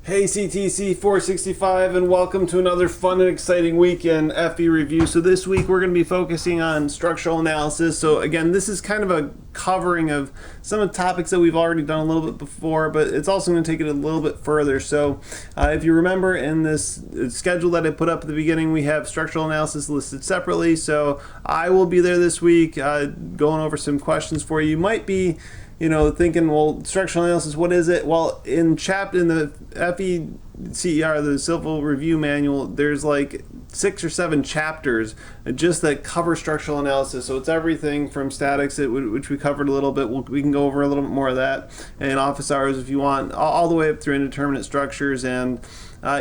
Hey CTC465, and welcome to another fun and exciting week in FE review. So this week we're going to be focusing on structural analysis. So again, this is kind of a covering of some of the topics that we've already done a little bit before, but it's also going to take it a little bit further. So if you remember in this schedule that I put up at the beginning, we have structural analysis listed separately. So I will be there this week going over some questions for you. You might be thinking, well, structural analysis, what is it? Well, in the FECER, the Civil Review Manual, there's like 6 or 7 chapters just that cover structural analysis. So it's everything from statics, which we covered a little bit. We can go over a little bit more of that in office hours if you want, all the way up through indeterminate structures and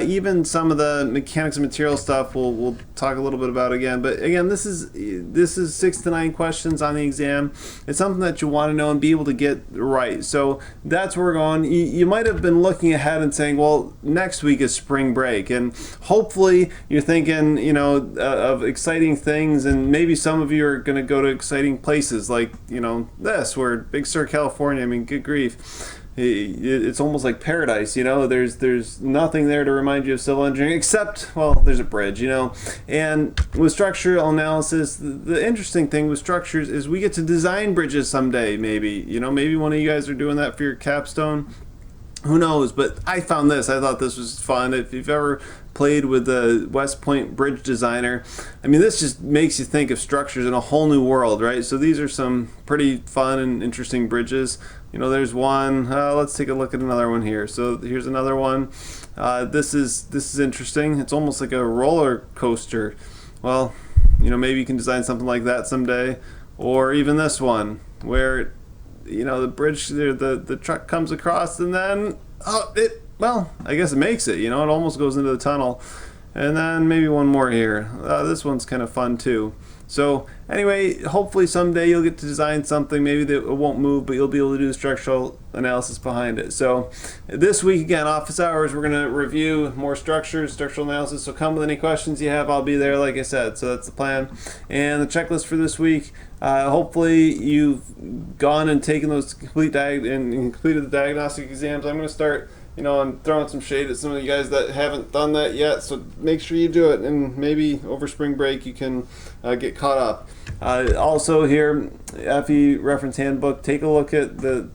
even some of the mechanics and material stuff we'll talk a little bit about again. But again, this is 6 to 9 questions on the exam. It's something that you want to know and be able to get right. So that's where we're going. You might have been looking ahead and saying, well, next week is spring break, and hopefully you're thinking of exciting things, and maybe some of you are going to go to exciting places like where Big Sur, California. I mean, good grief. It's almost like paradise, there's nothing there to remind you of civil engineering except, well, there's a bridge, and with structural analysis, the interesting thing with structures is we get to design bridges someday. Maybe one of you guys are doing that for your capstone. Who knows? But I found this. I thought this was fun. If you've ever played with the West Point Bridge Designer, I mean, this just makes you think of structures in a whole new world, right? So these are some pretty fun and interesting bridges. There's one. Let's take a look at another one here. So here's another one. This is interesting. It's almost like a roller coaster. Well, maybe you can design something like that someday. Or even this one, where the bridge, the truck comes across, and then I guess it makes it. It almost goes into the tunnel. And then maybe one more here. This one's kind of fun too. So anyway, hopefully someday you'll get to design something. Maybe that it won't move, but you'll be able to do the structural analysis behind it. So this week, again, office hours, we're going to review more structures, structural analysis. So come with any questions you have. I'll be there, like I said. So that's the plan. And the checklist for this week, hopefully you've gone and taken those completed the diagnostic exams. I'm going to start I'm throwing some shade at some of you guys that haven't done that yet, so make sure you do it, and maybe over spring break you can get caught up. Also here, FE reference handbook, take a look at the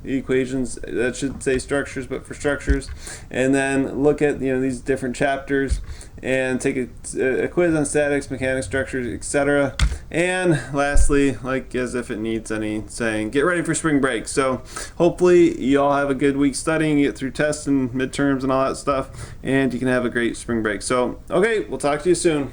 equations. That should say structures, but for structures, and then look at these different chapters and take a quiz on statics, mechanics, structures, etc. And lastly, like as if it needs any saying, get ready for spring break. So hopefully you all have a good week studying, get through tests and midterms and all that stuff, and you can have a great spring break. So okay, we'll talk to you soon.